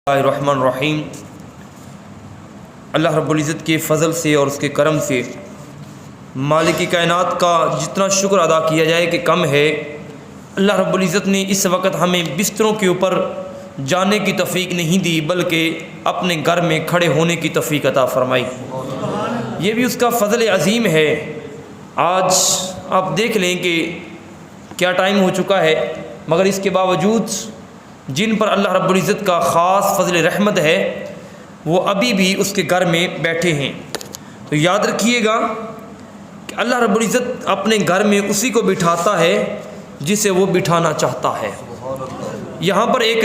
الرحمن الرحیم۔ اللہ رب العزت کے فضل سے اور اس کے کرم سے مالک کائنات کا جتنا شکر ادا کیا جائے کہ کم ہے۔ اللہ رب العزت نے اس وقت ہمیں بستروں کے اوپر جانے کی توفیق نہیں دی بلکہ اپنے گھر میں کھڑے ہونے کی توفیق عطا فرمائی۔ یہ بھی اس کا فضل عظیم ہے۔ آج آپ دیکھ لیں کہ کیا ٹائم ہو چکا ہے، مگر اس کے باوجود جن پر اللہ رب العزت کا خاص فضل رحمت ہے وہ ابھی بھی اس کے گھر میں بیٹھے ہیں۔ تو یاد رکھیے گا کہ اللہ رب العزت اپنے گھر میں اسی کو بٹھاتا ہے جسے وہ بٹھانا چاہتا ہے۔ یہاں پر ایک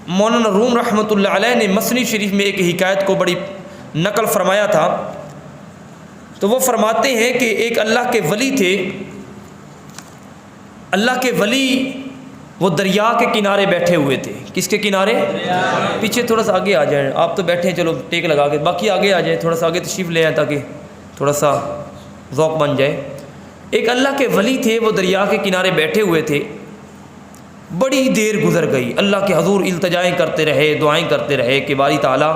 مولانا روم رحمۃ اللہ علیہ نے مثنی شریف میں ایک حکایت کو بڑی نقل فرمایا تھا۔ تو وہ فرماتے ہیں کہ ایک اللہ کے ولی تھے۔ اللہ کے ولی وہ دریا کے کنارے بیٹھے ہوئے تھے۔ کس کے کنارے؟ پیچھے تھوڑا سا آگے آ جائیں، آپ تو بیٹھے ہیں، چلو ٹیک لگا کے، باقی آگے آ جائیں، تھوڑا سا آگے تشریف لے آئیں تاکہ تھوڑا سا ذوق بن جائے۔ ایک اللہ کے ولی تھے، وہ دریا کے کنارے بیٹھے ہوئے تھے۔ بڑی دیر گزر گئی، اللہ کے حضور التجائیں کرتے رہے، دعائیں کرتے رہے کہ باری تعالیٰ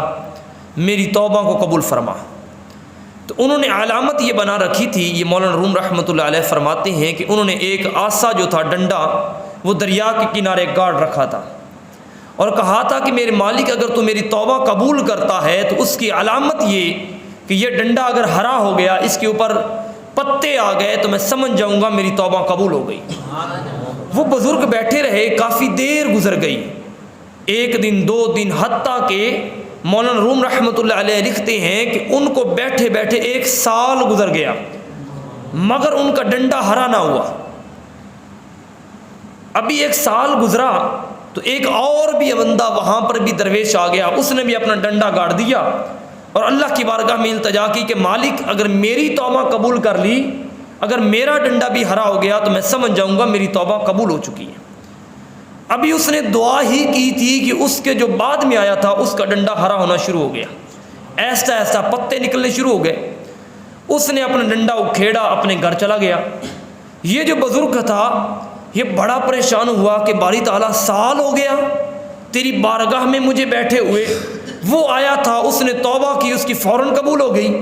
میری توبہ کو قبول فرما۔ تو انہوں نے علامت یہ بنا رکھی تھی، یہ مولانا روم رحمۃ اللہ علیہ فرماتے ہیں کہ انہوں نے ایک آسا جو تھا، ڈنڈا، وہ دریا کے کنارے گاڑ رکھا تھا اور کہا تھا کہ میرے مالک اگر تو میری توبہ قبول کرتا ہے تو اس کی علامت یہ کہ یہ ڈنڈا اگر ہرا ہو گیا، اس کے اوپر پتے آ گئے تو میں سمجھ جاؤں گا میری توبہ قبول ہو گئی۔ وہ بزرگ بیٹھے رہے، کافی دیر گزر گئی، ایک دن، 2 دن، حتیٰ کہ مولانا روم رحمۃ اللہ علیہ لکھتے ہیں کہ ان کو بیٹھے بیٹھے 1 سال گزر گیا مگر ان کا ڈنڈا ہرا نہ ہوا۔ ابھی 1 سال گزرا تو ایک اور بھی بندہ وہاں پر بھی درویش آ گیا، اس نے بھی اپنا ڈنڈا گاڑ دیا اور اللہ کی بارگاہ میں التجا کی کہ مالک اگر میری توبہ قبول کر لی، اگر میرا ڈنڈا بھی ہرا ہو گیا تو میں سمجھ جاؤں گا میری توبہ قبول ہو چکی ہے۔ ابھی اس نے دعا ہی کی تھی کہ اس کے جو بعد میں آیا تھا اس کا ڈنڈا ہرا ہونا شروع ہو گیا، ایسا ایسا پتے نکلنے شروع ہو گئے۔ اس نے اپنا ڈنڈا اکھیڑا، اپنے گھر چلا گیا۔ یہ جو بزرگ تھا یہ بڑا پریشان ہوا کہ باری تعالیٰ سال ہو گیا تیری بارگاہ میں مجھے بیٹھے ہوئے، وہ آیا تھا، اس نے توبہ کی، اس کی فوراً قبول ہو گئی۔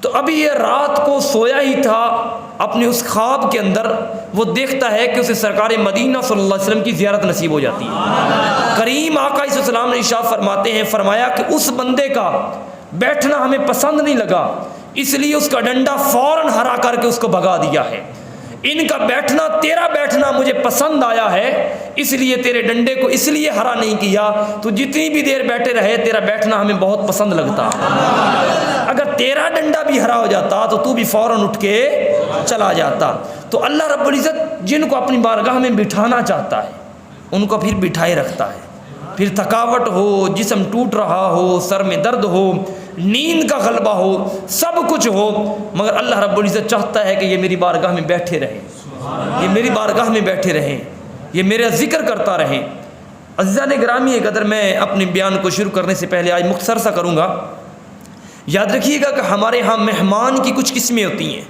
تو ابھی یہ رات کو سویا ہی تھا، اپنے اس خواب کے اندر وہ دیکھتا ہے کہ اسے سرکار مدینہ صلی اللہ علیہ وسلم کی زیارت نصیب ہو جاتی ہے۔ کریم آقا علیہ السلام نے ارشاد فرماتے ہیں، فرمایا کہ اس بندے کا بیٹھنا ہمیں پسند نہیں لگا، اس لیے اس کا ڈنڈا فوراً ہرا کر کے اس کو بھگا دیا ہے۔ ان کا بیٹھنا، تیرا بیٹھنا مجھے پسند آیا ہے، اس لیے تیرے ڈنڈے کو اس لیے ہرا نہیں کیا، تو جتنی بھی دیر بیٹھے رہے تیرا بیٹھنا ہمیں بہت پسند لگتا، اگر تیرا ڈنڈا بھی ہرا ہو جاتا تو تو بھی فوراً اٹھ کے چلا جاتا۔ تو اللہ رب العزت جن کو اپنی بارگاہ میں بٹھانا چاہتا ہے ان کو پھر بٹھائے رکھتا ہے، پھر تھکاوٹ ہو، جسم ٹوٹ رہا ہو، سر میں درد ہو، نیند کا غلبہ ہو، سب کچھ ہو، مگر اللہ رب العزت چاہتا ہے کہ یہ میری بارگاہ میں بیٹھے رہیں، یہ میری بارگاہ میں بیٹھے رہیں، یہ میرا ذکر کرتا رہیں۔ عزیزان گرامی، اگر میں اپنے بیان کو شروع کرنے سے پہلے آج مختصر سا کروں گا، یاد رکھیے گا کہ ہمارے ہاں مہمان کی کچھ قسمیں ہوتی ہیں۔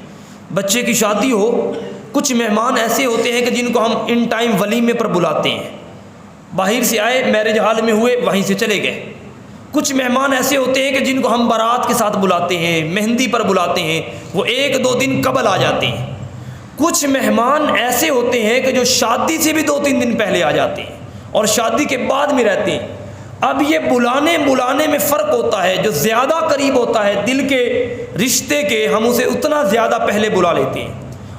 بچے کی شادی ہو، کچھ مہمان ایسے ہوتے ہیں کہ جن کو ہم ان ٹائم ولیمے پر بلاتے ہیں، باہر سے آئے، میرج ہال میں ہوئے، وہیں سے چلے گئے۔ کچھ مہمان ایسے ہوتے ہیں کہ جن کو ہم بارات کے ساتھ بلاتے ہیں، مہندی پر بلاتے ہیں، وہ 1-2 دن قبل آ جاتے ہیں۔ کچھ مہمان ایسے ہوتے ہیں کہ جو شادی سے بھی 2-3 دن پہلے آ جاتے ہیں اور شادی کے بعد میں رہتے ہیں۔ اب یہ بلانے میں فرق ہوتا ہے، جو زیادہ قریب ہوتا ہے دل کے رشتے کے، ہم اسے اتنا زیادہ پہلے بلا لیتے ہیں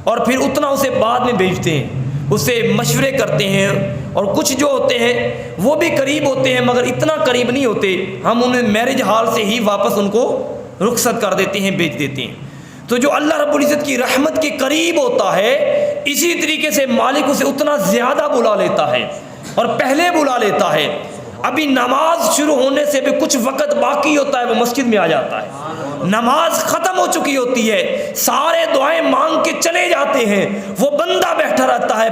اور پھر اتنا اسے بعد میں بھیجتے ہیں، اسے مشورے کرتے ہیں۔ اور کچھ جو ہوتے ہیں وہ بھی قریب ہوتے ہیں مگر اتنا قریب نہیں ہوتے، ہم انہیں میرج ہال سے ہی واپس ان کو رخصت کر دیتے ہیں، بھیج دیتے ہیں۔ تو جو اللہ رب العزت کی رحمت کے قریب ہوتا ہے، اسی طریقے سے مالک اسے اتنا زیادہ بلا لیتا ہے اور پہلے بلا لیتا ہے۔ ابھی نماز شروع ہونے سے بھی کچھ وقت باقی ہوتا ہے، وہ مسجد میں آ جاتا ہے، نماز ختم ہو چکی ہوتی ہے، سارے دعائیں مانگ کے چلے جاتے ہیں، وہ بندہ بیٹھا رہتا ہے،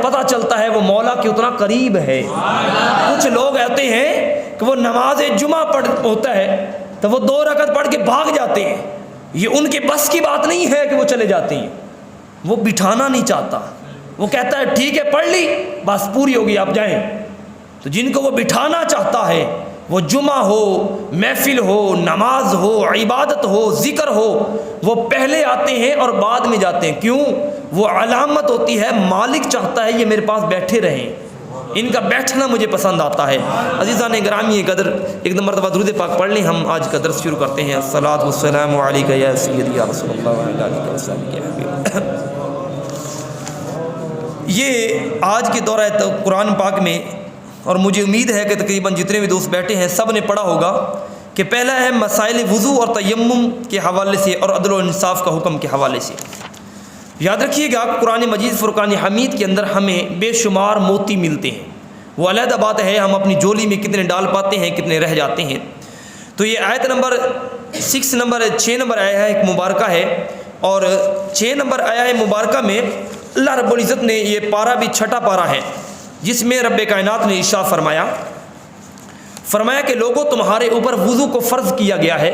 پتہ چلتا ہے وہ مولا کے اتنا قریب ہے۔ کچھ لوگ ایسے ہیں کہ وہ نماز جمعہ ہوتا ہے تو وہ 2 رکعت پڑھ کے بھاگ جاتے ہیں، یہ ان کے بس کی بات نہیں ہے کہ وہ چلے جاتے ہیں، وہ بٹھانا نہیں چاہتا، وہ کہتا ہے ٹھیک ہے پڑھ لی، بس پوری ہوگی آپ جائیں۔ تو جن کو وہ بٹھانا چاہتا ہے، وہ جمعہ ہو، محفل ہو، نماز ہو، عبادت ہو، ذکر ہو، وہ پہلے آتے ہیں اور بعد میں جاتے ہیں۔ کیوں؟ وہ علامت ہوتی ہے مالک چاہتا ہے یہ میرے پاس بیٹھے رہیں، ان کا بیٹھنا مجھے پسند آتا ہے۔ عزیزان گرامی قدر، ایک مرتبہ درود پاک پڑھ لیں، ہم آج کا درس شروع کرتے ہیں۔ الصلاۃ والسلام علیک یا سیدی یا رسول اللہ وعلی آلہ وصحبہ یا حبیب۔ یہ آج کے دورہ قرآن پاک میں، اور مجھے امید ہے کہ تقریباً جتنے بھی دوست بیٹھے ہیں سب نے پڑھا ہوگا کہ پہلا ہے مسائل وضو اور تیمم کے حوالے سے اور عدل و انصاف کا حکم کے حوالے سے۔ یاد رکھیے گا قرآن مجید فرقان حمید کے اندر ہمیں بے شمار موتی ملتے ہیں، وہ علیحدہ بات ہے ہم اپنی جولی میں کتنے ڈال پاتے ہیں، کتنے رہ جاتے ہیں۔ تو یہ آیت نمبر 6 نمبر آیا ہے ایک مبارکہ ہے، اور 6 نمبر آیا ہے مبارکہ میں اللہ رب العزت نے، یہ پارہ بھی چھٹا پارہ ہے جس میں رب کائنات نے ارشاد فرمایا کہ لوگوں تمہارے اوپر وضو کو فرض کیا گیا ہے،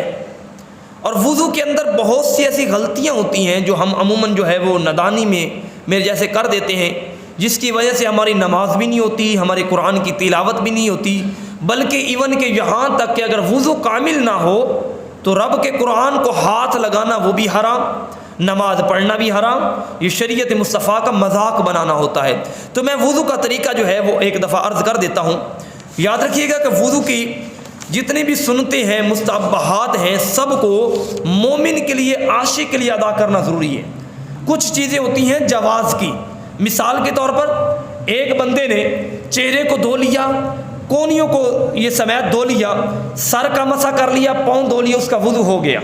اور وضو کے اندر بہت سی ایسی غلطیاں ہوتی ہیں جو ہم عموماً جو ہے وہ نادانی میں میرے جیسے کر دیتے ہیں، جس کی وجہ سے ہماری نماز بھی نہیں ہوتی، ہمارے قرآن کی تلاوت بھی نہیں ہوتی، بلکہ ایون کہ یہاں تک کہ اگر وضو کامل نہ ہو تو رب کے قرآن کو ہاتھ لگانا وہ بھی حرام، نماز پڑھنا بھی حرام، یہ شریعت مصطفیٰ کا مذاق بنانا ہوتا ہے۔ تو میں وضو کا طریقہ جو ہے وہ ایک دفعہ عرض کر دیتا ہوں۔ یاد رکھیے گا کہ وضو کی جتنی بھی سنتیں ہیں، مستحبات ہیں، سب کو مومن کے لیے، عاشق کے لیے ادا کرنا ضروری ہے۔ کچھ چیزیں ہوتی ہیں جواز کی، مثال کے طور پر ایک بندے نے چہرے کو دھو لیا، کونیوں کو یہ سمیت دھو لیا، سر کا مسح کر لیا، پاؤں دھو لیا، اس کا وضو ہو گیا،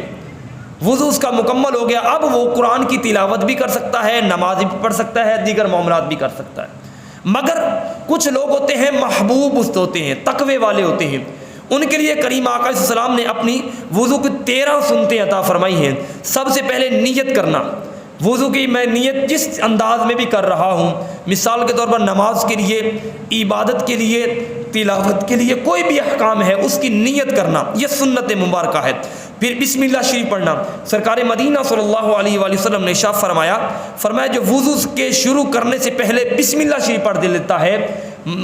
وضو اس کا مکمل ہو گیا۔ اب وہ قرآن کی تلاوت بھی کر سکتا ہے، نماز بھی پڑھ سکتا ہے، دیگر معاملات بھی کر سکتا ہے۔ مگر کچھ لوگ ہوتے ہیں محبوب ہوتے ہیں، تقوی والے ہوتے ہیں، ان کے لیے کریم آقا صلی اللہ علیہ وسلم نے اپنی وضو کی 13 سنتیں عطا فرمائی ہیں۔ سب سے پہلے نیت کرنا، وضو کی میں نیت جس انداز میں بھی کر رہا ہوں، مثال کے طور پر نماز کے لیے، عبادت کے لیے، تلاوت کے لیے، کوئی بھی احکام ہے اس کی نیت کرنا، یہ سنت مبارکہ ہے۔ پھر بسم اللہ شریف پڑھنا، سرکار مدینہ صلی اللہ علیہ وآلہ وسلم نے ارشاد فرمایا جو وضو کے شروع کرنے سے پہلے بسم اللہ شریف پڑھ لیتا ہے،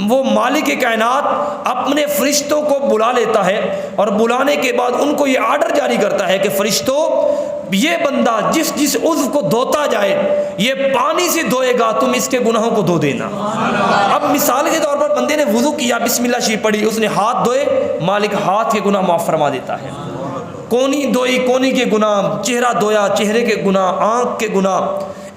وہ مالک کائنات اپنے فرشتوں کو بلا لیتا ہے، اور بلانے کے بعد ان کو یہ آرڈر جاری کرتا ہے کہ فرشتوں، یہ بندہ جس عضو کو دھوتا جائے یہ پانی سے دھوئے گا، تم اس کے گناہوں کو دھو دینا۔ اب مثال کے طور پر بندے نے وضو کیا، بسم اللہ شریف پڑھی، اس نے ہاتھ دھوئے، مالک ہاتھ کے گناہ معاف فرما دیتا ہے۔ کونی دھوئی، کونی کے گناہ، چہرہ دھویا، چہرے کے گناہ، آنکھ کے گناہ،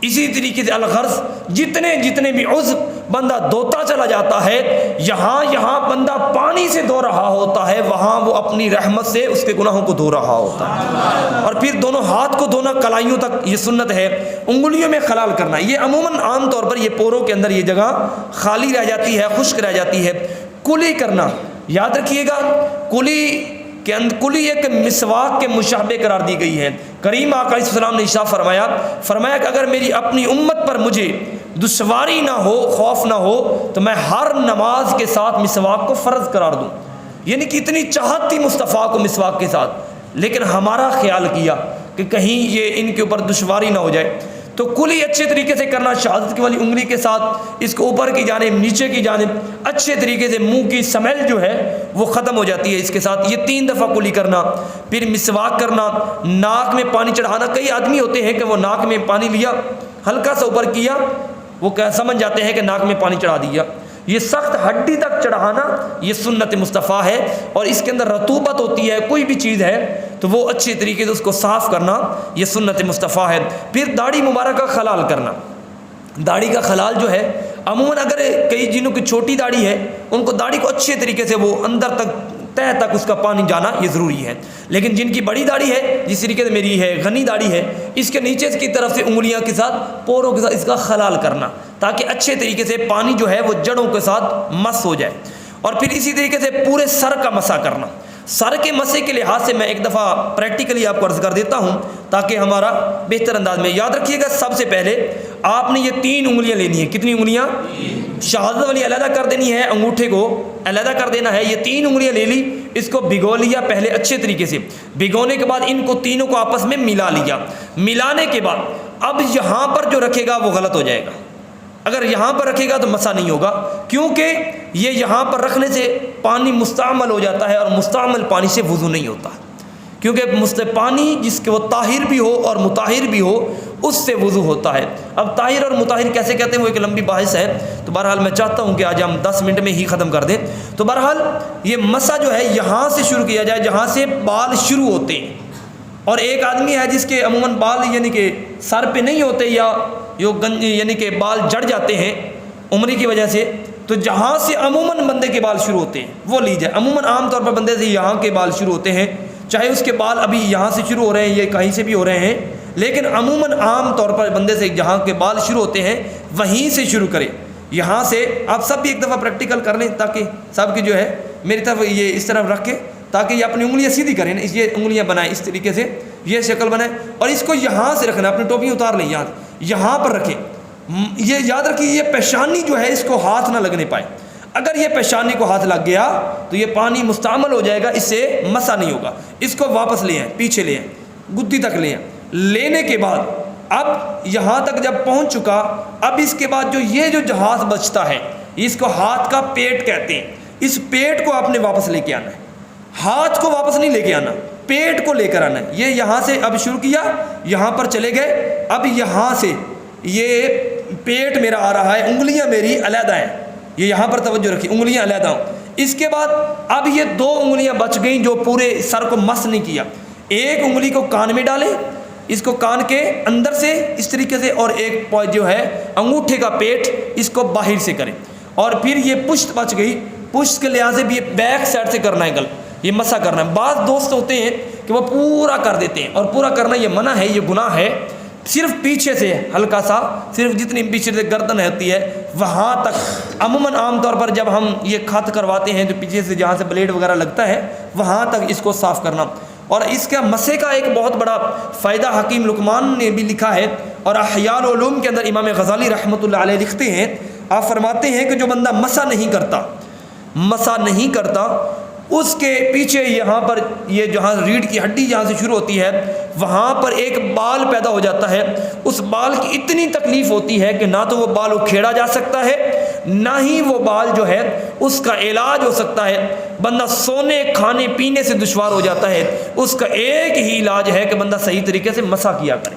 اسی طریقے سے الغرض جتنے بھی عضو بندہ دھوتا چلا جاتا ہے، یہاں بندہ پانی سے دھو رہا ہوتا ہے، وہاں وہ اپنی رحمت سے اس کے گناہوں کو دھو رہا ہوتا ہے۔ اور پھر دونوں ہاتھ کو دھونا کلائیوں تک، یہ سنت ہے۔ انگلیوں میں خلال کرنا، یہ عموماً عام طور پر یہ پوروں کے اندر یہ جگہ خالی رہ جاتی ہے، خشک رہ جاتی ہے۔ کلی کرنا، یاد رکھیے گا کلی ایک مسواک کے مشابہ قرار دی گئی ہے۔ کریم آقا علیہ السلام نے ارشاد فرمایا کہ اگر میری اپنی امت پر مجھے دشواری نہ ہو، خوف نہ ہو، تو میں ہر نماز کے ساتھ مسواک کو فرض قرار دوں۔ یعنی کہ اتنی چاہت تھی مصطفیٰ کو مسواک کے ساتھ، لیکن ہمارا خیال کیا کہ کہیں یہ ان کے اوپر دشواری نہ ہو جائے، تو کلی اچھے طریقے سے کرنا، شہادت کی والی انگلی کے ساتھ اس کو اوپر کی جانب، نیچے کی جانب اچھے طریقے سے، منہ کی سمیل جو ہے وہ ختم ہو جاتی ہے اس کے ساتھ۔ یہ 3 دفعہ کلی کرنا، پھر مسواک کرنا، ناک میں پانی چڑھانا۔ کئی آدمی ہوتے ہیں کہ وہ ناک میں پانی لیا، ہلکا سا اوپر کیا، وہ سمجھ جاتے ہیں کہ ناک میں پانی چڑھا دیا۔ یہ سخت ہڈی تک چڑھانا یہ سنت مصطفیٰ ہے، اور اس کے اندر رطوبت ہوتی ہے، کوئی بھی چیز ہے تو وہ اچھے طریقے سے اس کو صاف کرنا یہ سنت مصطفیٰ ہے۔ پھر داڑھی مبارک کا خلال کرنا، داڑھی کا خلال جو ہے عموماً اگر کئی جنوں کی چھوٹی داڑھی ہے ان کو داڑھی کو اچھے طریقے سے وہ اندر تک تہ تک اس کا پانی جانا یہ ضروری ہے، لیکن جن کی بڑی داڑھی ہے، جس طریقے سے میری ہے گھنی داڑھی ہے، اس کے نیچے کی طرف سے انگلیاں کے ساتھ، پوروں کے ساتھ اس کا خلال کرنا، تاکہ اچھے طریقے سے پانی جو ہے وہ جڑوں کے ساتھ مس ہو جائے۔ اور پھر اسی طریقے سے پورے سر کا مسح کرنا۔ سر کے مسح کے لحاظ سے میں ایک دفعہ پریکٹیکلی آپ کو عرض کر دیتا ہوں تاکہ ہمارا بہتر انداز میں یاد رکھیے گا۔ سب سے پہلے آپ نے یہ 3 انگلیاں لینی ہیں۔ کتنی انگلیاں؟ شہادت والی علیحدہ کر دینی ہے، انگوٹھے کو علیحدہ کر دینا ہے۔ یہ 3 انگلیاں لے لی، اس کو بھگو لیا پہلے اچھے طریقے سے، بھگونے کے بعد ان کو تینوں کو آپس میں ملا لیا۔ ملانے کے بعد اب یہاں پر جو رکھے گا وہ غلط ہو جائے گا۔ اگر یہاں پر رکھے گا تو مسا نہیں ہوگا، کیونکہ یہ یہاں پر رکھنے سے پانی مستعمل ہو جاتا ہے، اور مستعمل پانی سے وضو نہیں ہوتا، کیونکہ پانی جس کے وہ طاہر بھی ہو اور مطہر بھی ہو اس سے وضو ہوتا ہے۔ اب طاہر اور مطہر کیسے کہتے ہیں وہ ایک لمبی بحث ہے، تو بہرحال میں چاہتا ہوں کہ آج ہم 10 منٹ میں ہی ختم کر دیں۔ تو بہرحال یہ مسا جو ہے یہاں سے شروع کیا جائے جہاں سے بال شروع ہوتے ہیں، اور ایک آدمی ہے جس کے عموماً بال یعنی کہ سر پہ نہیں ہوتے، یا یعنی کہ بال جڑ جاتے ہیں عمری کی وجہ سے، تو جہاں سے عموماً بندے کے بال شروع ہوتے ہیں وہ لی جائے۔ عموماً عام طور پر بندے سے یہاں کے بال شروع ہوتے ہیں، چاہے اس کے بال ابھی یہاں سے شروع ہو رہے ہیں یا کہیں سے بھی ہو رہے ہیں، لیکن عموماً عام طور پر بندے سے جہاں کے بال شروع ہوتے ہیں وہیں سے شروع کرے۔ یہاں سے آپ سب بھی ایک دفعہ پریکٹیکل کر لیں، تاکہ سب کی جو ہے میری طرف یہ اس طرح رکھ کے، تاکہ یہ اپنی انگلیاں سیدھی کریں، یہ انگلیاں بنائیں اس طریقے سے، یہ شکل بنائیں، اور اس کو یہاں سے رکھنا، اپنی ٹوپی اتار لیں، یہاں پر رکھیں۔ یہ یاد رکھیے یہ پیشانی جو ہے اس کو ہاتھ نہ لگنے پائے، اگر یہ پیشانی کو ہاتھ لگ گیا تو یہ پانی مستعمل ہو جائے گا، اس سے مسا نہیں ہوگا۔ اس کو واپس لے آئیں، پیچھے لے آئیں، گدی تک لے آئیں، لینے کے بعد اب یہاں تک جب پہنچ چکا، اب اس کے بعد جو یہ جہاز بچتا ہے اس کو ہاتھ کا پیٹ کہتے ہیں، اس پیٹ کو آپ نے واپس لے کے آنا ہے، ہاتھ کو واپس نہیں لے کے آنا، پیٹ کو لے کر آنا ہے۔ یہ یہاں سے اب شروع کیا، یہاں پر چلے گئے، اب یہاں سے یہ پیٹ میرا آ رہا ہے، انگلیاں میری علیحدہ ہیں، یہ یہاں پر توجہ رکھی، انگلیاں علیحدہ ہوں۔ اس کے بعد اب یہ 2 انگلیاں بچ گئیں جو پورے سر کو مس نہیں کیا، ایک انگلی کو کان میں ڈالیں، اس کو کان کے اندر سے اس طریقے سے، اور ایک جو ہے انگوٹھے کا پیٹ اس کو باہر سے کریں، اور پھر یہ پشت بچ گئی، پشت کے لحاظ سے بھی یہ بیک سائڈ سے کرنا ہے، یہ مسا کرنا ہے۔ بعض دوست ہوتے ہیں کہ وہ پورا کر دیتے ہیں، اور پورا کرنا یہ منع ہے، یہ گناہ ہے، صرف پیچھے سے ہلکا سا، صرف جتنی پیچھے سے گردن ہوتی ہے وہاں تک۔ عموماً عام طور پر جب ہم یہ خط کرواتے ہیں تو پیچھے سے جہاں سے بلیڈ وغیرہ لگتا ہے وہاں تک اس کو صاف کرنا۔ اور اس کا مسے کا ایک بہت بڑا فائدہ حکیم لقمان نے بھی لکھا ہے، اور احیاء العلوم کے اندر امام غزالی رحمۃ اللہ علیہ لکھتے ہیں، آپ فرماتے ہیں کہ جو بندہ مسا نہیں کرتا اس کے پیچھے یہاں پر یہ جہاں ریڑھ کی ہڈی جہاں سے شروع ہوتی ہے وہاں پر ایک بال پیدا ہو جاتا ہے، اس بال کی اتنی تکلیف ہوتی ہے کہ نہ تو وہ بال اکھیڑا جا سکتا ہے، نہ ہی وہ بال جو ہے اس کا علاج ہو سکتا ہے، بندہ سونے کھانے پینے سے دشوار ہو جاتا ہے۔ اس کا ایک ہی علاج ہے کہ بندہ صحیح طریقے سے مسا کیا کرے۔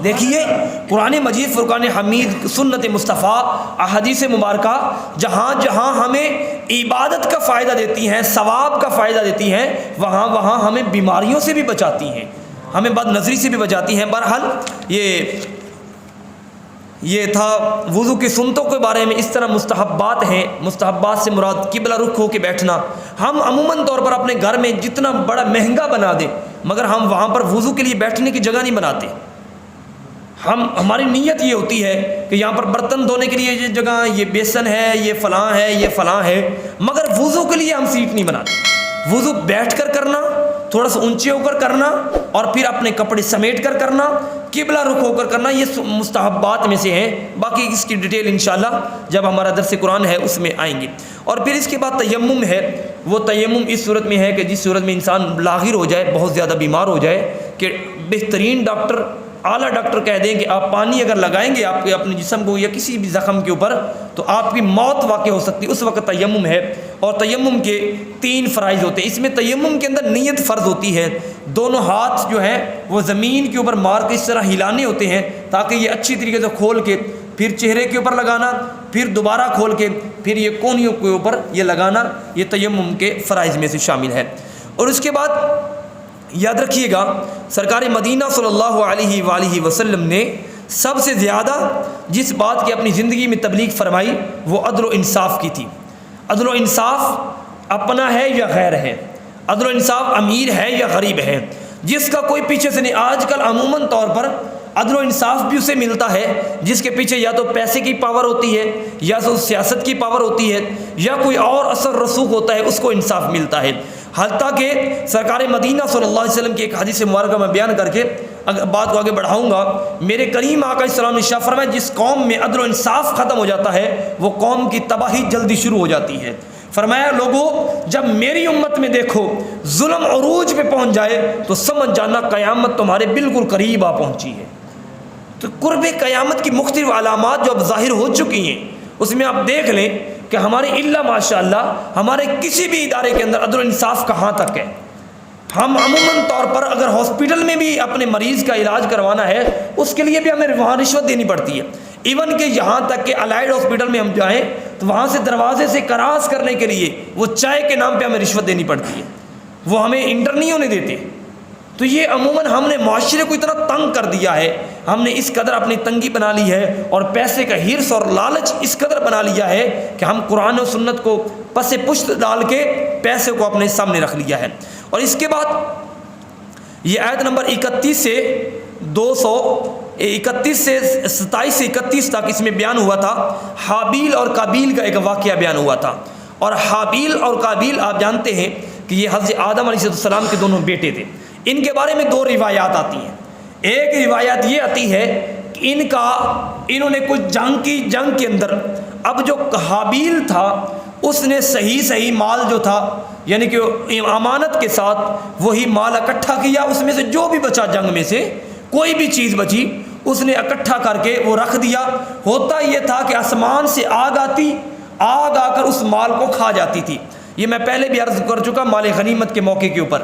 دیکھیے قرآن مجید، فرقان حمید، سنت مصطفیٰ، احادیث مبارکہ جہاں جہاں ہمیں عبادت کا فائدہ دیتی ہیں، ثواب کا فائدہ دیتی ہیں، وہاں وہاں ہمیں بیماریوں سے بھی بچاتی ہیں، ہمیں بد نظری سے بھی بچاتی ہیں۔ بہرحال یہ تھا وضو کی سنتوں کے بارے میں۔ اس طرح مستحبات ہیں، مستحبات سے مراد قبلہ رخ ہو کے بیٹھنا۔ ہم عموماً طور پر اپنے گھر میں جتنا بڑا مہنگا بنا دیں مگر ہم وہاں پر وضو کے لیے بیٹھنے کی جگہ نہیں بناتے۔ ہماری نیت یہ ہوتی ہے کہ یہاں پر برتن دھونے کے لیے یہ جگہ، یہ بیسن ہے، یہ فلاں ہے، یہ فلاں ہے، مگر وضو کے لیے ہم سیٹ نہیں بناتے۔ وضو بیٹھ کر کرنا، تھوڑا سا اونچے ہو کر کرنا، اور پھر اپنے کپڑے سمیٹ کر کرنا، قبلہ رخ ہو کر کرنا، یہ مستحبات میں سے ہیں۔ باقی اس کی ڈیٹیل انشاءاللہ جب ہمارا درس قرآن ہے اس میں آئیں گے۔ اور پھر اس کے بعد تیمم ہے۔ وہ تیمم اس صورت میں ہے کہ جس صورت میں انسان لاغر ہو جائے، بہت زیادہ بیمار ہو جائے، کہ بہترین ڈاکٹر، اعلیٰ ڈاکٹر کہہ دیں کہ آپ پانی اگر لگائیں گے آپ کے اپنے جسم کو یا کسی بھی زخم کے اوپر تو آپ کی موت واقع ہو سکتی ہے، اس وقت تیمم ہے۔ اور تیمم کے 3 فرائض ہوتے ہیں۔ اس میں تیمم کے اندر نیت فرض ہوتی ہے، دونوں ہاتھ جو ہیں وہ زمین کے اوپر مار کے اس طرح ہلانے ہوتے ہیں تاکہ یہ اچھی طریقے سے کھول کے پھر چہرے کے اوپر لگانا، پھر دوبارہ کھول کے پھر یہ کونیوں کے اوپر یہ لگانا، یہ تیمم کے فرائض میں سے شامل ہے۔ اور اس کے بعد یاد رکھیے گا سرکار مدینہ صلی اللہ علیہ وآلہ وسلم نے سب سے زیادہ جس بات کی اپنی زندگی میں تبلیغ فرمائی وہ عدل و انصاف کی تھی۔ عدل و انصاف اپنا ہے یا غیر ہے، عدل و انصاف امیر ہے یا غریب ہے، جس کا کوئی پیچھے سے نہیں۔ آج کل عموماً طور پر عدل و انصاف بھی اسے ملتا ہے جس کے پیچھے یا تو پیسے کی پاور ہوتی ہے، یا تو سیاست کی پاور ہوتی ہے، یا کوئی اور اثر رسوخ ہوتا ہے، اس کو انصاف ملتا ہے۔ حتیٰ کہ سرکار مدینہ صلی اللہ علیہ وسلم کی ایک حدیث مبارکہ میں بیان کر کے بات کو آگے بڑھاؤں گا۔ میرے کریم آقا علیہ السلام نے ارشاد فرمایا جس قوم میں عدل و انصاف ختم ہو جاتا ہے وہ قوم کی تباہی جلدی شروع ہو جاتی ہے۔ فرمایا لوگوں جب میری امت میں دیکھو ظلم عروج پہ پہنچ جائے تو سمجھ جانا قیامت تمہارے بالکل قریب آ پہنچی ہے۔ تو قرب قیامت کی مختلف علامات جو اب ظاہر ہو چکی ہیں، اس میں آپ دیکھ لیں کہ ہمارے الا ماشاء اللہ ہمارے کسی بھی ادارے کے اندر عدل و انصاف کہاں تک ہے۔ ہم عموماً طور پر اگر ہاسپٹل میں بھی اپنے مریض کا علاج کروانا ہے، اس کے لیے بھی ہمیں وہاں رشوت دینی پڑتی ہے۔ ایون کہ یہاں تک کہ الائڈ ہاسپٹل میں ہم جائیں تو وہاں سے دروازے سے کراس کرنے کے لیے وہ چائے کے نام پہ ہمیں رشوت دینی پڑتی ہے، وہ ہمیں انٹر نہیں ہونے دیتے۔ تو یہ عموماً ہم نے معاشرے کو اتنا تنگ کر دیا ہے، ہم نے اس قدر اپنی تنگی بنا لی ہے اور پیسے کا حرص اور لالچ اس قدر بنا لیا ہے کہ ہم قرآن و سنت کو پس پشت ڈال کے پیسے کو اپنے سامنے رکھ لیا ہے۔ اور اس کے بعد یہ آیت نمبر 31 سے 231 سے 27 سے 31 تک اس میں بیان ہوا تھا حابیل اور قابیل کا ایک واقعہ بیان ہوا تھا۔ اور حابیل اور قابیل آپ جانتے ہیں کہ یہ حضرت آدم علیہ السلام کے دونوں بیٹے تھے۔ ان کے بارے میں دو روایات آتی ہیں۔ ایک روایت یہ آتی ہے کہ انہوں نے کچھ جنگ کے اندر، اب جو حابیل تھا اس نے صحیح مال جو تھا یعنی کہ امانت کے ساتھ وہی مال اکٹھا کیا، اس میں سے جو بھی بچا جنگ میں سے کوئی بھی چیز بچی اس نے اکٹھا کر کے وہ رکھ دیا۔ ہوتا یہ تھا کہ آسمان سے آگ آتی، آگ آ کر اس مال کو کھا جاتی تھی۔ یہ میں پہلے بھی عرض کر چکا مال غنیمت کے موقع کے اوپر۔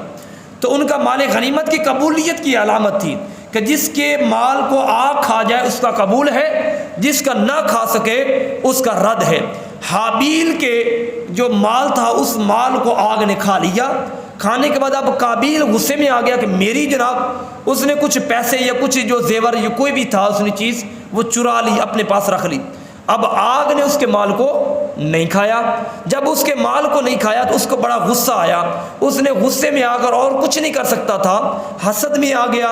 تو ان کا مال غنیمت کی قبولیت کی علامت تھی کہ جس کے مال کو آگ کھا جائے اس کا قبول ہے، جس کا نہ کھا سکے اس کا رد ہے۔ حابیل کے جو مال تھا اس مال کو آگ نے کھا لیا۔ کھانے کے بعد اب قابیل غصے میں آ گیا کہ میری جناب، اس نے کچھ پیسے یا کچھ جو زیور یا کوئی بھی تھا اس نے چیز وہ چرا لی، اپنے پاس رکھ لی۔ اب آگ نے اس کے مال کو نہیں کھایا۔ جب اس کے مال کو نہیں کھایا تو اس کو بڑا غصہ آیا۔ اس نے غصے میں آ کر اور کچھ نہیں کر سکتا تھا، حسد میں آ گیا۔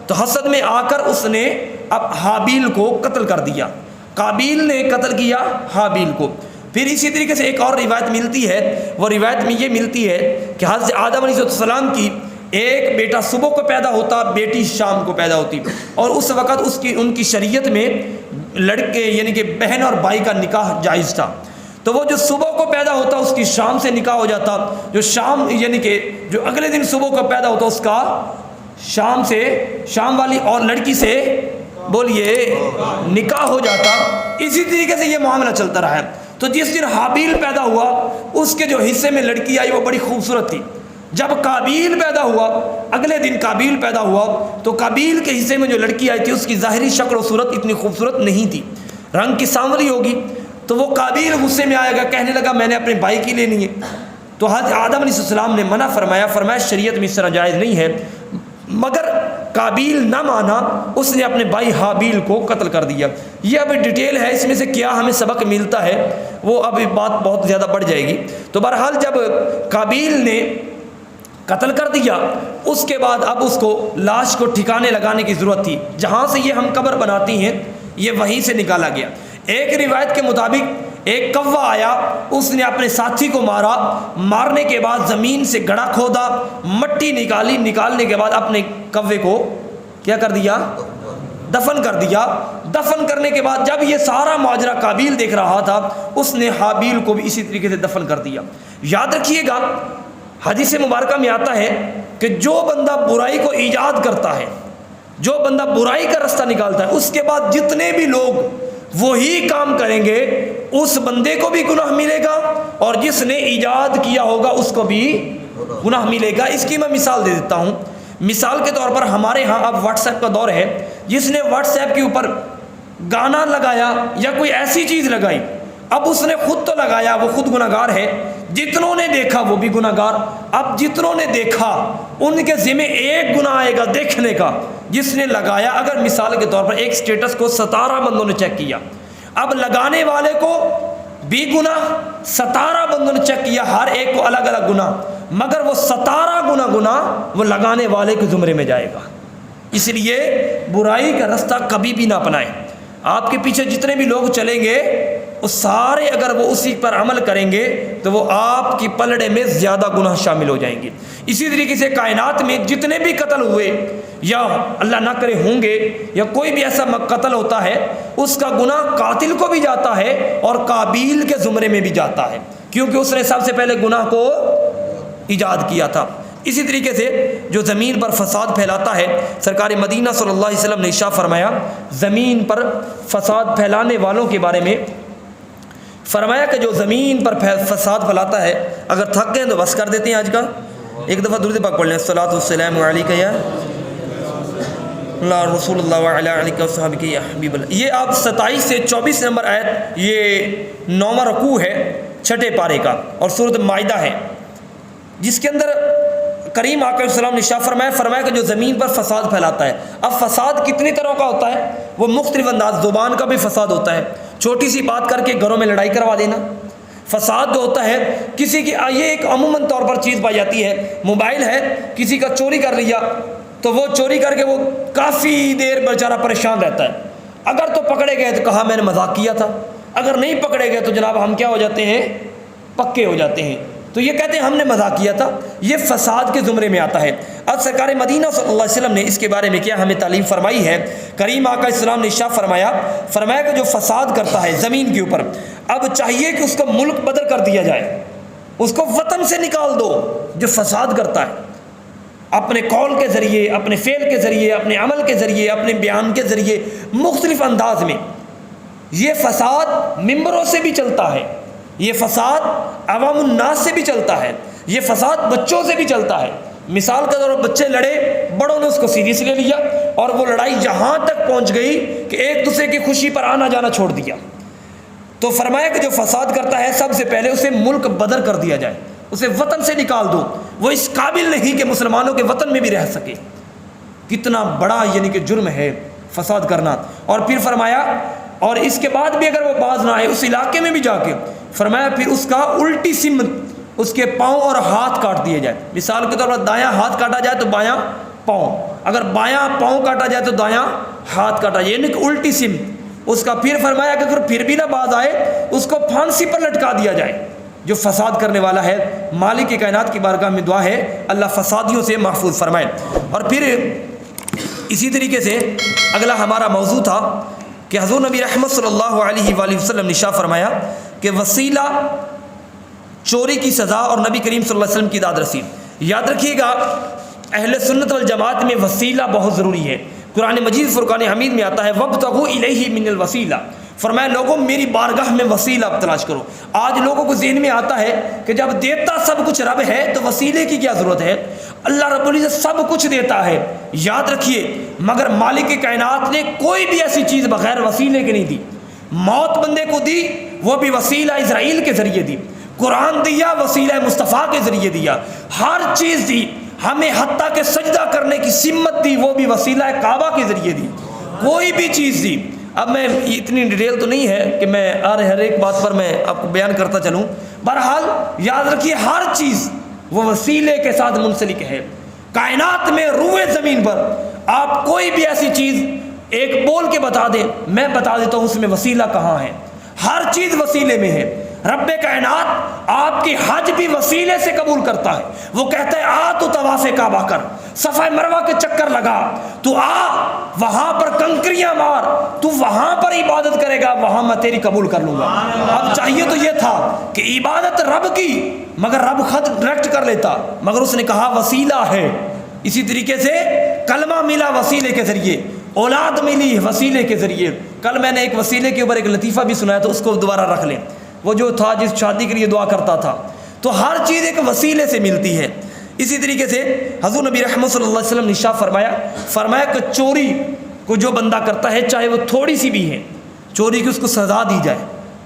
تو حسد میں آ کر اس نے اب حابیل کو قتل کر دیا۔ قابیل نے قتل کیا حابیل کو۔ پھر اسی طریقے سے ایک اور روایت ملتی ہے، وہ روایت میں یہ ملتی ہے کہ حضرت آدم علیہ السلام کی ایک بیٹا صبح کو پیدا ہوتا، بیٹی شام کو پیدا ہوتی، اور اس وقت ان کی شریعت میں لڑکے یعنی کہ بہن اور بھائی کا نکاح جائز تھا۔ تو وہ جو صبح کو پیدا ہوتا اس کی شام سے نکاح ہو جاتا، جو شام یعنی کہ جو اگلے دن صبح کو پیدا ہوتا اس کا شام والی اور لڑکی سے بولیے نکاح ہو جاتا۔ اسی طریقے سے یہ معاملہ چلتا رہا ہے۔ تو جس دن حابیل پیدا ہوا اس کے جو حصے میں لڑکی آئی وہ بڑی خوبصورت تھی۔ جب قابیل پیدا ہوا، اگلے دن قابیل پیدا ہوا، تو قابیل کے حصے میں جو لڑکی آئی تھی اس کی ظاہری شکل و صورت اتنی خوبصورت نہیں تھی، رنگ کی سانولی ہوگی۔ تو وہ قابیل غصے میں آئے گا، کہنے لگا میں نے اپنے بھائی کی لینی ہے۔ تو حضرت آدم علیہ السلام نے منع فرمایا شریعت میں اس طرح جائز نہیں ہے، مگر قابیل نہ مانا، اس نے اپنے بھائی حابیل کو قتل کر دیا۔ یہ اب ڈیٹیل ہے، اس میں سے کیا ہمیں سبق ملتا ہے وہ اب بات بہت زیادہ بڑھ جائے گی۔ تو بہرحال جب قابیل نے قتل کر دیا اس کے بعد اب اس کو لاش کو ٹھکانے لگانے کی ضرورت تھی۔ جہاں سے یہ ہم قبر بناتی ہیں یہ وہیں سے نکالا گیا۔ ایک روایت کے مطابق ایک کوا آیا، اس نے اپنے ساتھی کو مارا، مارنے کے بعد زمین سے گڑھا کھودا، مٹی نکالی، نکالنے کے بعد اپنے کوے کو کیا کر دیا؟ دفن کر دیا۔ دفن کرنے کے بعد جب یہ سارا ماجرا قابیل دیکھ رہا تھا اس نے حابیل کو بھی اسی طریقے سے دفن کر دیا۔ یاد رکھیے گا حدیث مبارکہ میں آتا ہے کہ جو بندہ برائی کو ایجاد کرتا ہے، جو بندہ برائی کا رستہ نکالتا ہے، اس کے بعد جتنے بھی لوگ وہی کام کریں گے اس بندے کو بھی گناہ ملے گا اور جس نے ایجاد کیا ہوگا اس کو بھی گناہ ملے گا۔ اس کی میں مثال دے دیتا ہوں۔ مثال کے طور پر ہمارے ہاں اب واٹس ایپ کا دور ہے، جس نے واٹس ایپ کے اوپر گانا لگایا یا کوئی ایسی چیز لگائی، اب اس نے خود تو لگایا، وہ خود گناہ گار ہے، جتنوں نے دیکھا وہ بھی گناہ گار۔ اب جتنوں نے دیکھا ان کے ذمہ ایک گناہ آئے گا دیکھنے کا، جس نے لگایا۔ اگر مثال کے طور پر ایک سٹیٹس کو 17 بندوں نے چیک کیا، اب لگانے والے کو بھی گناہ، 17 بندوں نے چیک کیا، ہر ایک کو الگ الگ گناہ، مگر وہ 17 گناہ وہ لگانے والے کے زمرے میں جائے گا۔ اس لیے برائی کا رستہ کبھی بھی نہ اپنائیں۔ آپ کے پیچھے جتنے بھی لوگ چلیں گے وہ سارے اگر وہ اسی پر عمل کریں گے تو وہ آپ کی پلڑے میں زیادہ گناہ شامل ہو جائیں گے۔ اسی طریقے سے کائنات میں جتنے بھی قتل ہوئے یا اللہ نہ کرے ہوں گے یا کوئی بھی ایسا قتل ہوتا ہے، اس کا گناہ قاتل کو بھی جاتا ہے اور قابیل کے زمرے میں بھی جاتا ہے، کیونکہ اس نے سب سے پہلے گناہ کو ایجاد کیا تھا۔ اسی طریقے سے جو زمین پر فساد پھیلاتا ہے، سرکار مدینہ صلی اللہ علیہ وسلم نے ارشاد فرمایا زمین پر فساد پھیلانے والوں کے بارے میں، فرمایا کہ جو زمین پر فساد پھیلاتا ہے، اگر تھک گئے تو بس کر دیتے ہیں آج کا، ایک دفعہ درود پاک پڑھ لیں، الصلاۃ والسلام علیک یا اللہ رسول اللہ وعلی آلہ وصحبہ یا حبیب اللہ۔ یہ آپ 27 سے 24 نمبر آیت، یہ 9واں رکوع ہے 6 پارے کا، اور سورۃ مائدہ ہے، جس کے اندر کریم آقا علیہ السلام نے فرمایا کہ جو زمین پر فساد پھیلاتا ہے۔ اب فساد کتنی طرح کا ہوتا ہے، وہ مختلف انداز، زبان کا بھی فساد ہوتا ہے، چھوٹی سی بات کر کے گھروں میں لڑائی کروا دینا۔ فساد جو ہوتا ہے کسی کی، یہ ایک عموماً طور پر چیز پائی جاتی ہے، موبائل ہے، کسی کا چوری کر لیا تو وہ چوری کر کے وہ کافی دیر بیچارہ پریشان رہتا ہے، اگر تو پکڑے گئے تو کہا میں نے مذاق کیا تھا، اگر نہیں پکڑے گئے تو جناب ہم کیا ہو جاتے ہیں، پکے ہو جاتے ہیں، تو یہ کہتے ہیں ہم نے مذاق کیا تھا، یہ فساد کے زمرے میں آتا ہے۔ اب سرکار مدینہ صلی اللہ علیہ وسلم نے اس کے بارے میں کیا ہمیں تعلیم فرمائی ہے، کریم آقا علیہ السلام نے ارشاد فرمایا کہ جو فساد کرتا ہے زمین کے اوپر، اب چاہیے کہ اس کو ملک بدر کر دیا جائے، اس کو وطن سے نکال دو جو فساد کرتا ہے، اپنے قول کے ذریعے، اپنے فعل کے ذریعے، اپنے عمل کے ذریعے، اپنے بیان کے ذریعے، مختلف انداز میں۔ یہ فساد ممبروں سے بھی چلتا ہے، یہ فساد عوام الناس سے بھی چلتا ہے، یہ فساد بچوں سے بھی چلتا ہے۔ مثال کے طور پر بچے لڑے، بڑوں نے اس کو سیریس لے لیا، اور وہ لڑائی جہاں تک پہنچ گئی کہ ایک دوسرے کی خوشی پر آنا جانا چھوڑ دیا۔ تو فرمایا کہ جو فساد کرتا ہے سب سے پہلے اسے ملک بدر کر دیا جائے، اسے وطن سے نکال دو، وہ اس قابل نہیں کہ مسلمانوں کے وطن میں بھی رہ سکے۔ کتنا بڑا یعنی کہ جرم ہے فساد کرنا۔ اور پھر فرمایا اور اس کے بعد بھی اگر وہ باز نہ آئے اس علاقے میں بھی جا کے، فرمایا پھر اس کا الٹی سمت اس کے پاؤں اور ہاتھ کاٹ دیے جائے۔ مثال کے طور پر دایاں ہاتھ کاٹا جائے تو بایاں پاؤں، اگر بایاں پاؤں کاٹا جائے تو دایاں ہاتھ کاٹا جائے، یعنی کہ الٹی سمت اس کا۔ پھر فرمایا کہ اگر پھر بھی نہ باز آئے اس کو پھانسی پر لٹکا دیا جائے جو فساد کرنے والا ہے۔ مالک کائنات کی بارگاہ میں دعا ہے اللہ فسادیوں سے محفوظ فرمائے۔ اور پھر اسی طریقے سے اگلا ہمارا موضوع تھا کہ حضور نبی رحمت صلی اللہ علیہ وآلہ وسلم نے ارشاد فرمایا کہ وسیلہ چوری کی سزا اور نبی کریم صلی اللہ علیہ وسلم کی داد رسید۔ یاد رکھیے گا اہل سنت والجماعت میں وسیلہ بہت ضروری ہے۔ قرآن مجید فرقان حمید میں آتا ہے وابتغوا الیہ من الوسیلہ، فرمایا لوگوں میری بارگاہ میں وسیلہ تلاش کرو۔ آج لوگوں کو ذہن میں آتا ہے کہ جب دیتا سب کچھ رب ہے تو وسیلے کی کیا ضرورت ہے، اللہ رب العزت سب کچھ دیتا ہے۔ یاد رکھیے مگر مالک کائنات نے کوئی بھی ایسی چیز بغیر وسیلے کے نہیں دی۔ موت بندے کو دی وہ بھی وسیلہ اسرائیل کے ذریعے دی، قرآن دیا وسیلہ مصطفیٰ کے ذریعے دیا، ہر چیز دی، ہمیں حتیٰ کہ سجدہ کرنے کی سمت دی وہ بھی وسیلہ کعبہ کے ذریعے دی، کوئی بھی چیز دی۔ اب میں اتنی ڈیٹیل تو نہیں ہے کہ میں ہر ایک بات پر میں آپ کو بیان کرتا چلوں، بہرحال یاد رکھیے ہر چیز وہ وسیلے کے ساتھ منسلک ہے۔ کائنات میں روئے زمین پر آپ کوئی بھی ایسی چیز ایک بول کے بتا دیں، میں بتا دیتا ہوں اس میں وسیلہ کہاں ہے، ہر چیز وسیلے میں ہے۔ رب کائنات آپ کی حج بھی وسیلے سے قبول کرتا ہے، وہ کہتا ہے آ تو طواف کعبہ کر، صفا مروہ کے چکر لگا، تو آ وہاں پر کنکریاں مار، تو وہاں پر عبادت کرے گا، وہاں میں تیری قبول کر لوں گا۔ اب چاہیے تو یہ تھا کہ عبادت رب کی، مگر رب خود ڈائریکٹ کر لیتا، مگر اس نے کہا وسیلہ ہے۔ اسی طریقے سے کلمہ ملا وسیلے کے ذریعے، اولاد ملی وسیلے کے ذریعے۔ کل میں نے ایک وسیلے کے اوپر ایک لطیفہ بھی سنایا تو اس کو دوبارہ رکھ لیں، وہ جو تھا جس شادی کے لیے دعا کرتا تھا، تو ہر چیز ایک وسیلے سے ملتی ہے۔ اسی طریقے سے حضور نبی رحمت صلی اللہ علیہ وسلم نے ارشاد فرمایا کہ چوری کو جو بندہ کرتا ہے چاہے وہ تھوڑی سی بھی ہے، چوری کی اس کو سزا دی جائے،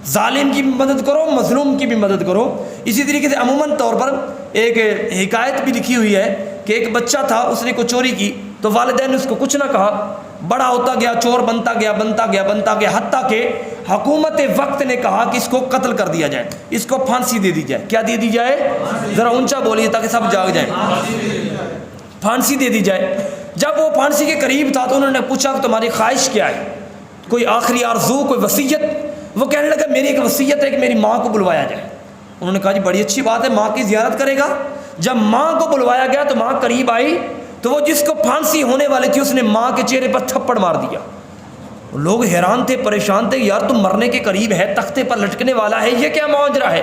ظالم کی بھی مدد کرو، مظلوم کی بھی مدد کرو۔ اسی طریقے سے عموماً طور پر ایک حکایت بھی لکھی ہوئی ہے کہ ایک بچہ تھا، اس نے کوئی چوری کی تو والدین نے اس کو کچھ نہ کہا، بڑا ہوتا گیا، چور بنتا گیا، حتیٰ کہ حکومت وقت نے کہا کہ اس کو قتل کر دیا جائے، اس کو پھانسی دے دی جائے۔ کیا دے دی جائے؟ ذرا اونچا بولیے تاکہ سب جاگ جائیں۔ پھانسی دے دی جائے۔ جب وہ پھانسی کے قریب تھا تو انہوں نے پوچھا کہ تمہاری خواہش کیا ہے، کوئی آخری آرزو، کوئی وصیت؟ وہ کہنے لگا میری ایک وصیت ہے کہ میری ماں کو بلوایا جائے۔ انہوں نے کہا جی بڑی اچھی بات ہے، ماں کی زیارت کرے گا۔ جب ماں کو بلوایا گیا تو ماں قریب آئی تو وہ جس کو پھانسی ہونے والی تھی اس نے ماں کے چہرے پر تھپڑ مار دیا۔ لوگ حیران تھے، پریشان تھے، یار تم مرنے کے قریب ہے، تختے پر لٹکنے والا ہے، یہ کیا ماجرا ہے؟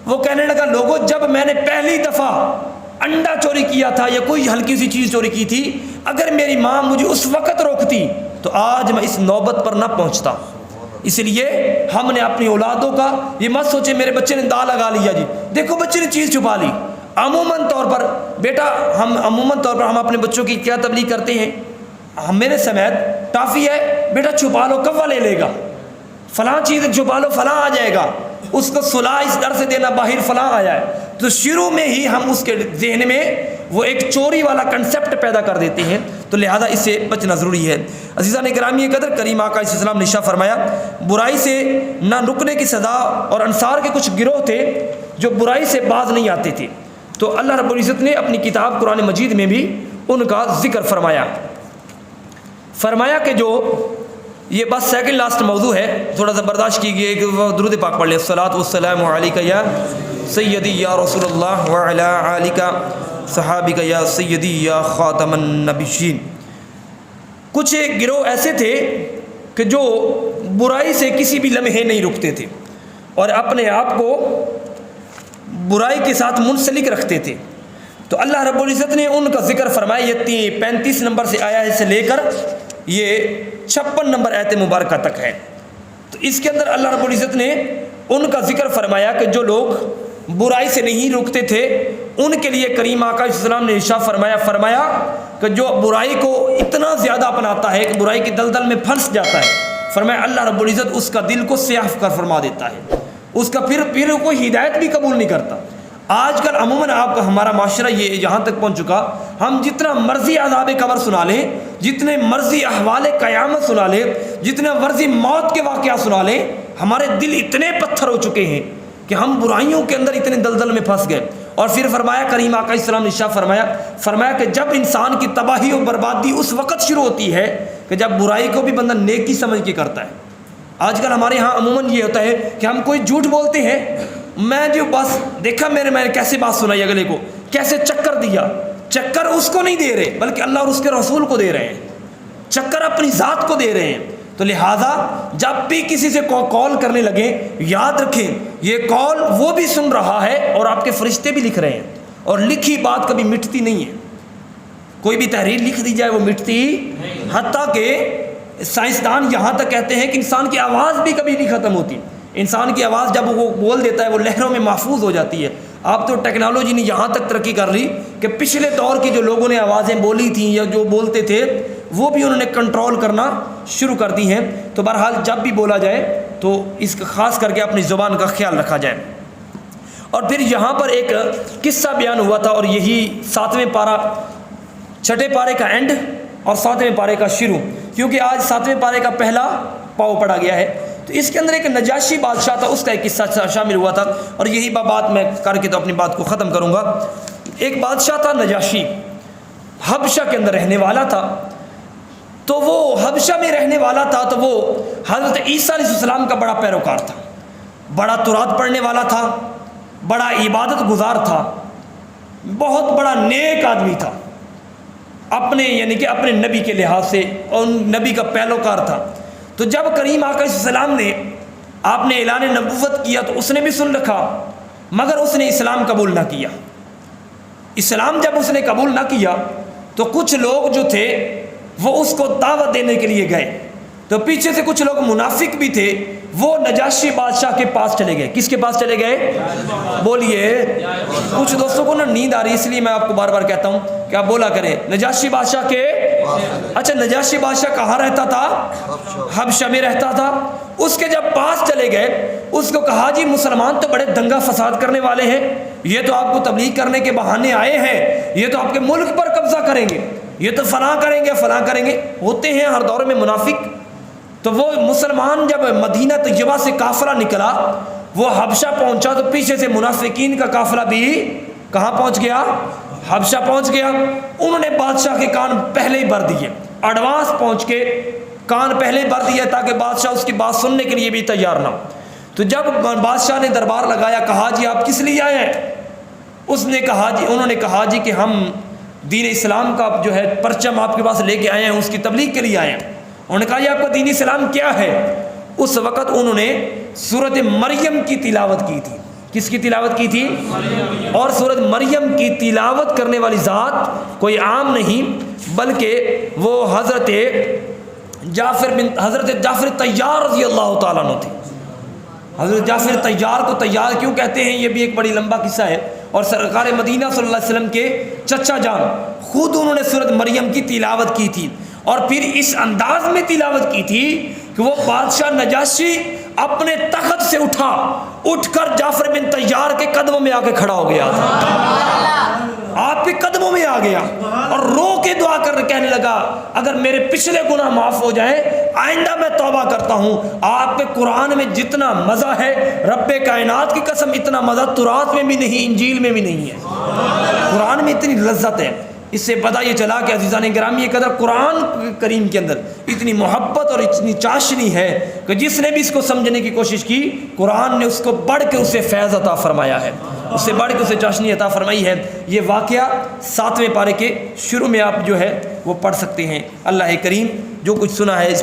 وہ کہنے لگا لوگوں جب میں نے پہلی دفعہ انڈا چوری کیا تھا یا کوئی ہلکی سی چیز چوری کی تھی، اگر میری ماں مجھے اس وقت روکتی تو آج میں اس نوبت پر نہ پہنچتا۔ اس لیے ہم نے اپنی اولادوں کا یہ مت سوچے میرے بچے نے دا لگا لیا جی، دیکھو بچے نے چیز چھپا لی۔ عموماً طور پر بیٹا ہم اپنے بچوں کی کیا تبلیغ کرتے ہیں، میرے سمیت ٹافی ہے بیٹا چھپا لو، کوا لے لے گا، فلاں چیز چھپا لو فلاں آ جائے گا، اس کو صلاح اس ڈر سے دینا باہر فلاں آیا ہے، تو شروع میں ہی ہم اس کے ذہن میں وہ ایک چوری والا کنسپٹ پیدا کر دیتے ہیں، تو لہذا اس سے بچنا ضروری ہے۔ عزیزان گرامی قدر، کریم آقا علیہ السلام نے ارشاد فرمایا برائی سے نہ رکنے کی سزا، اور انصار کے کچھ گروہ تھے جو برائی سے باز نہیں آتے تھے، تو اللہ رب العزت نے اپنی کتاب قرآن مجید میں بھی ان کا ذکر فرمایا کہ جو یہ بس سیکنڈ لاسٹ موضوع ہے، تھوڑا سا برداشت کیجیے کہ درود پاک پڑھ لیں، الصلاۃ والسلام علیک یا سیدی یا رسول اللہ وعلی آلک صحابک یا سیدی یا خاتم النبیین۔ کچھ گروہ ایسے تھے کہ جو برائی سے کسی بھی لمحے نہیں رکتے تھے اور اپنے آپ کو برائی کے ساتھ منسلک رکھتے تھے، تو اللہ رب العزت نے ان کا ذکر فرمایا۔ یہ 35 نمبر سے آیا ہے سے لے کر یہ 56 نمبر آیت مبارکہ تک ہے، تو اس کے اندر اللہ رب العزت نے ان کا ذکر فرمایا کہ جو لوگ برائی سے نہیں رکتے تھے ان کے لیے کریم آقا علیہ السلام نے ارشاد فرمایا کہ جو برائی کو اتنا زیادہ اپناتا ہے کہ برائی کی دلدل میں پھنس جاتا ہے، فرمایا اللہ رب العزت اس کا دل کو سیاہ کر فرما دیتا ہے، اس کا پھر کوئی ہدایت بھی قبول نہیں کرتا۔ آج کل عموماً آپ کا ہمارا معاشرہ یہ یہاں تک پہنچ چکا، ہم جتنا مرضی عذاب قبر سنا لیں، جتنے مرضی احوال قیامت سنا لیں، جتنے مرضی موت کے واقعات سنا لیں، ہمارے دل اتنے پتھر ہو چکے ہیں کہ ہم برائیوں کے اندر اتنے دلدل میں پھنس گئے۔ اور پھر فرمایا کریم آقا علیہ السلام نے ارشاد فرمایا کہ جب انسان کی تباہی اور بربادی اس وقت شروع ہوتی ہے کہ جب برائی کو بھی بندہ نیکی سمجھ کے کرتا ہے۔ آج کل ہمارے ہاں عموماً یہ ہوتا ہے کہ ہم کوئی جھوٹ بولتے ہیں، میں جو بس دیکھا میں نے کیسے بات سنائی اگلے کو، کیسے چکر دیا، چکر اس کو نہیں دے رہے بلکہ اللہ اور اس کے رسول کو دے رہے ہیں، چکر اپنی ذات کو دے رہے ہیں۔ تو لہٰذا جب بھی کسی سے کال کرنے لگیں یاد رکھیں یہ کال وہ بھی سن رہا ہے اور آپ کے فرشتے بھی لکھ رہے ہیں، اور لکھی بات کبھی مٹتی نہیں ہے، کوئی بھی تحریر لکھ دی جائے وہ مٹتی، حتیٰ کہ سائنسدان یہاں تک کہتے ہیں کہ انسان کی آواز بھی کبھی نہیں ختم ہوتی، انسان کی آواز جب وہ بول دیتا ہے وہ لہروں میں محفوظ ہو جاتی ہے۔ اب تو ٹیکنالوجی نے یہاں تک ترقی کر لی کہ پچھلے دور کی جو لوگوں نے آوازیں بولی تھیں یا جو بولتے تھے وہ بھی انہوں نے کنٹرول کرنا شروع کر دی ہیں۔ تو بہرحال جب بھی بولا جائے تو اس کا خاص کر کے اپنی زبان کا خیال رکھا جائے۔ اور پھر یہاں پر ایک قصہ بیان ہوا تھا، اور یہی 7ویں پارہ، 6 پارے کا اینڈ اور 7ویں پارے کا شروع، کیونکہ آج 7ویں پارے کا پہلا پاؤ پڑا گیا ہے، تو اس کے اندر ایک نجاشی بادشاہ تھا، اس کا ایک قصہ شامل ہوا تھا، اور یہی بات میں کر کے تو اپنی بات کو ختم کروں گا۔ ایک بادشاہ تھا نجاشی، حبشہ کے اندر رہنے والا تھا، تو وہ حبشہ میں رہنے والا تھا، تو وہ حضرت عیسیٰ علیہ السلام کا بڑا پیروکار تھا، بڑا تورات پڑھنے والا تھا، بڑا عبادت گزار تھا، بہت بڑا نیک آدمی تھا، اپنے یعنی کہ اپنے نبی کے لحاظ سے، اور نبی کا پیروکار تھا۔ تو جب کریم آقا علیہ السلام نے آپ نے اعلان نبوت کیا تو اس نے بھی سن رکھا، مگر اس نے اسلام قبول نہ کیا۔ اسلام جب اس نے قبول نہ کیا تو کچھ لوگ جو تھے وہ اس کو دعوت دینے کے لیے گئے، تو پیچھے سے کچھ لوگ منافق بھی تھے، وہ نجاشی بادشاہ کے پاس چلے گئے۔ کس کے پاس چلے گئے؟ بولیے۔ کچھ دوستوں کو نا نیند آ رہی ہے، اس لیے میں آپ کو بار بار کہتا ہوں کہ آپ بولا کریں نجاشی بادشاہ کے۔ اچھا، نجاشی بادشاہ کہاں رہتا تھا؟ حبشہ میں رہتا تھا۔ اس کے جب پاس چلے گئے، اس کو کہا جی مسلمان تو بڑے دنگا فساد کرنے والے ہیں، یہ تو آپ کو تبلیغ کرنے کے بہانے آئے ہیں، یہ تو آپ کے ملک پر قبضہ کریں گے، یہ تو فلاں کریں گے فلاں کریں گے، ہوتے ہیں ہر دور میں منافق۔ تو وہ مسلمان جب مدینہ طیبہ سے قافلہ نکلا، وہ حبشہ پہنچا، تو پیچھے سے منافقین کا قافلہ بھی کہاں پہنچ گیا؟ حبشہ پہنچ گیا۔ انہوں نے بادشاہ کے کان پہلے ہی بھر دیے، ایڈوانس پہنچ کے کان پہلے بھر دیا تاکہ بادشاہ اس کی بات سننے کے لیے بھی تیار نہ ہو۔ تو جب بادشاہ نے دربار لگایا، کہا جی آپ کس لیے آئے ہیں؟ انہوں نے کہا جی کہ ہم دین اسلام کا جو ہے پرچم آپ کے پاس لے کے آئے ہیں، اس کی تبلیغ کے لیے آئے ہیں۔ انہوں نے کہا یہ آپ کا دین اسلام کیا ہے؟ اس وقت انہوں نے سورۃ مریم کی تلاوت کی تھی۔ کس کی تلاوت کی تھی؟ اور سورۃ مریم کی تلاوت کرنے والی ذات کوئی عام نہیں، بلکہ وہ حضرت جعفر طیار رضی اللہ تعالیٰ عنہ تھے۔ حضرت جعفر طیار کو طیار کیوں کہتے ہیں، یہ بھی ایک بڑی لمبا قصہ ہے، اور سرکار مدینہ صلی اللہ علیہ وسلم کے چچا جان خود انہوں نے سورۃ مریم کی تلاوت کی تھی، اور پھر اس انداز میں تلاوت کی تھی کہ وہ بادشاہ نجاشی اپنے تخت سے اٹھ کر جعفر بن طیار کے قدموں میں آ کے کھڑا ہو گیا تھا، آپ کے قدموں میں آ گیا اور رو کے دعا کر کہنے لگا اگر میرے پچھلے گناہ معاف ہو جائیں آئندہ میں توبہ کرتا ہوں۔ آپ کے قرآن میں جتنا مزہ ہے، رب کائنات کی قسم اتنا مزہ تورات میں بھی نہیں، انجیل میں بھی نہیں ہے۔ قرآن میں اتنی لذت ہے، اس سے پتہ یہ چلا کہ عزیزان گرامی قدر قرآن کریم کے اندر اتنی محبت اور اتنی چاشنی ہے کہ جس نے بھی اس کو سمجھنے کی کوشش کی، قرآن نے اس کو بڑھ کے اسے فیض عطا فرمایا ہے، اس سے بڑھ کے اسے چاشنی عطا فرمائی ہے۔ یہ واقعہ 7ویں پارے کے شروع میں آپ جو ہے وہ پڑھ سکتے ہیں۔ اللہ کریم جو کچھ سنا ہے